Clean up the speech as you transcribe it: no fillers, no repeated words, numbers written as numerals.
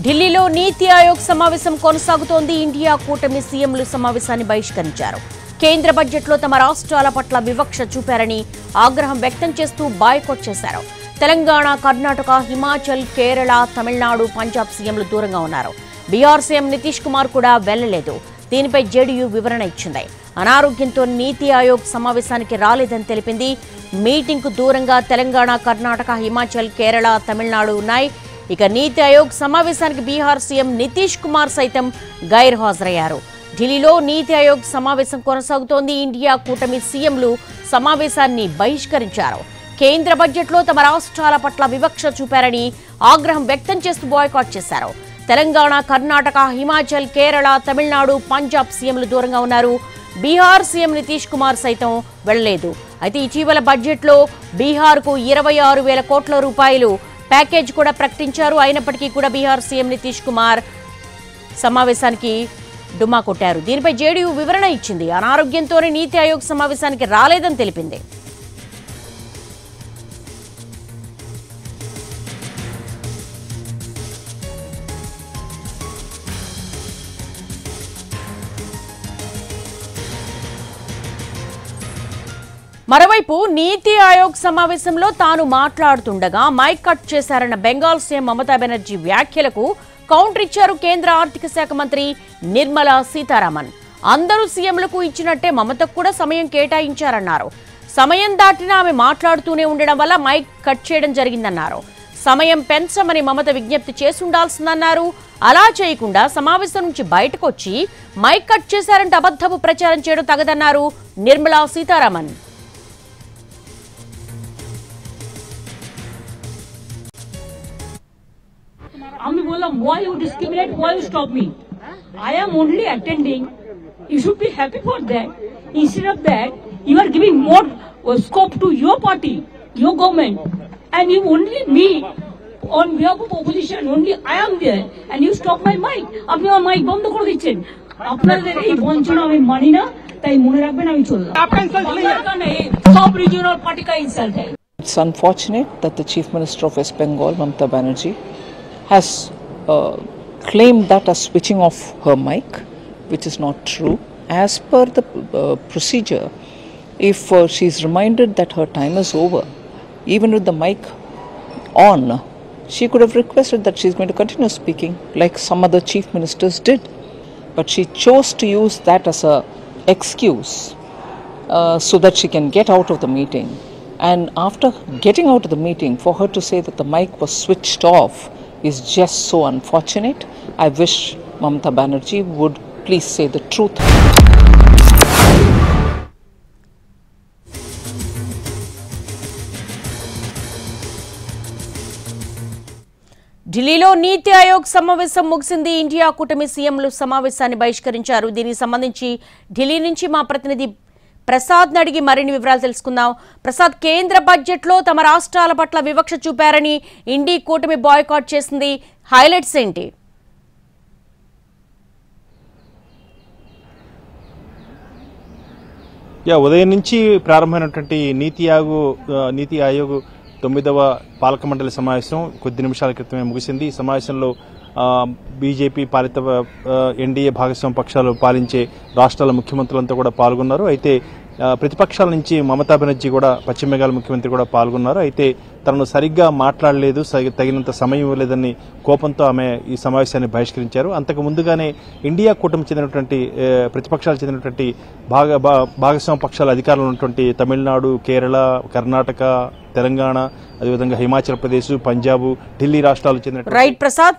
ఢిల్లీలో నీతి ఆయోగ్ సమావేశం కొనసాగుతోంది. ఇండియా కూటమి సీఎంలు సమావేశాన్ని బహిష్కరించారు. కేంద్ర బడ్జెట్లో తమ రాష్ట్రాల పట్ల వివక్ష చూపారని ఆగ్రహం వ్యక్తం చేస్తూ బాయ్కాట్ చేశారు. తెలంగాణ, కర్ణాటక, హిమాచల్, కేరళ, తమిళనాడు, పంజాబ్ సీఎంలు దూరంగా ఉన్నారు. బీహార్ సీఎం నితీష్ కుమార్ కూడా వెళ్లలేదు. దీనిపై జేడీయూ వివరణ ఇచ్చింది. అనారోగ్యంతో నీతి ఆయోగ్ సమావేశానికి రాలేదని తెలిపింది. మీటింగ్కు దూరంగా తెలంగాణ, కర్ణాటక, హిమాచల్, కేరళ, తమిళనాడు ఉన్నాయి. ఇక నీతి ఆయోగ్ సమావేశానికి బీహార్ సీఎం నితీష్ కుమార్ సైతం గైర్హాజరయ్యారు. ఢిల్లీలో నీతి ఆయోగ్ సమావేశం కొనసాగుతోంది. ఇండియా కూటమి సీఎంలు సమావేశాన్ని బహిష్కరించారు. కేంద్ర బడ్జెట్లో తమ రాష్ట్రాల పట్ల వివక్ష చూపారని ఆగ్రహం వ్యక్తం చేస్తూ బాయ్కాట్ చేశారు. తెలంగాణ, కర్ణాటక, హిమాచల్, కేరళ, తమిళనాడు, పంజాబ్ సీఎంలు దూరంగా ఉన్నారు. బీహార్ సీఎం నితీష్ కుమార్ సైతం వెళ్లలేదు. అయితే ఇటీవల బడ్జెట్లో బీహార్కు 26,000 కోట్ల రూపాయలు ప్యాకేజ్ కూడా ప్రకటించారు. అయినప్పటికీ కూడా బీహార్ సీఎం నితీష్ కుమార్ సమావేశానికి డుమ్మా కొట్టారు. దీనిపై జేడీయూ వివరణ ఇచ్చింది. అనారోగ్యంతోనే నీతి ఆయోగ్ సమావేశానికి రాలేదని తెలిపింది. మరోవైపు నీతి ఆయోగ్ సమావేశంలో తాను మాట్లాడుతుండగా మైక్ కట్ చేశారన్న బెంగాల్ సీఎం మమతా బెనర్జీ వ్యాఖ్యలకు కౌంటర్ ఇచ్చారు కేంద్ర ఆర్థిక శాఖ మంత్రి నిర్మలా సీతారామన్. అందరూ సీఎంలకు ఇచ్చినట్టే మమతకు కూడా సమయం కేటాయించారన్నారు. సమయం దాటినా ఆమె మాట్లాడుతూనే ఉండడం వల్ల మైక్ కట్ చేయడం జరిగిందన్నారు. సమయం పెంచమని మమత విజ్ఞప్తి చేసుండాల్సిందన్నారు. అలా చేయకుండా సమావేశం నుంచి బయటకు వచ్చి మైక్ కట్ చేశారంటే అబద్ధపు ప్రచారం చేయడం తగదన్నారు Nirmala Sitharaman. Ami bola, why you discriminate? Why you stop me? I am only attending. You should be happy for that. Instead of that, you are giving more scope to your party, your government, and you only me on behalf of opposition. Only I am there, and you stop my mic. আপনি আমার mic বন্ধ করে দিচ্ছেন. আপনাদের এই বঞ্চনা আমি মানি না, তাই মনে রাখবেন আমি চললাম. সব রিজিওনাল পার্টি का इंसल्ट है. It's unfortunate that the Chief Minister of West Bengal, Mamata Banerjee, has claimed that as switching off her mic, which is not true. As per the procedure, if she is reminded that her time is over, even with the mic on, she could have requested that she is going to continue speaking like some other chief ministers did. But she chose to use that as a excuse so that she can get out of the meeting. And after getting out of the meeting, for her to say that the mic was switched off is just so unfortunate. I wish Mamata Banerjee would please say the truth. ఢిల్లీలో నీతి ఆయోగ్ సమావేశం ముగిసింది. India కూటమి సీఎంలు సమావేశాన్ని బహిష్కరించారు. దీనికి సంబంధించి ఢిల్లీ నుంచి మా ప్రతినిధి ప్రసాద్ అడిగి మరిన్ని వివరాలు తెలుసుకుందాం. ప్రసాద్, కేంద్ర బడ్జెట్లో తమ రాష్ట్రాల పట్ల వివక్ష చూపారని ఇండి కూటమి బాయ్కాట్ చేసింది. హైలైట్స్ ఏంటి? ఉదయం నుంచి ప్రారంభమైనటువంటి నీతి ఆయోగ్ 9వ పాలక మండలి సమావేశం కొద్ది నిమిషాల క్రితమే ముగిసింది. ఈ సమావేశంలో బీజేపీ పాలిత ఎన్డీఏ భాగస్వామ్య పక్షాలు పాలించే రాష్ట్రాల ముఖ్యమంత్రులంతా కూడా పాల్గొన్నారు. అయితే ప్రతిపక్షాల నుంచి మమతా బెనర్జీ కూడా, పశ్చిమ బెంగాల్ ముఖ్యమంత్రి కూడా పాల్గొన్నారు. అయితే తనను సరిగ్గా మాట్లాడలేదు, తగినంత సమయం ఇవ్వలేదని కోపంతో ఆమె ఈ సమావేశాన్ని బహిష్కరించారు. అంతకు ముందుగానే ఇండియా కూటమి చెందినటువంటి ప్రతిపక్షాలు చెందినటువంటి భాగస్వామ్య పక్షాల అధికారులు ఉన్నటువంటి తమిళనాడు, కేరళ, కర్ణాటక, తెలంగాణ, అదేవిధంగా హిమాచల్ ప్రదేశ్, పంజాబ్, ఢిల్లీ రాష్ట్రాలు చెందిన రైట్ ప్రసాద్.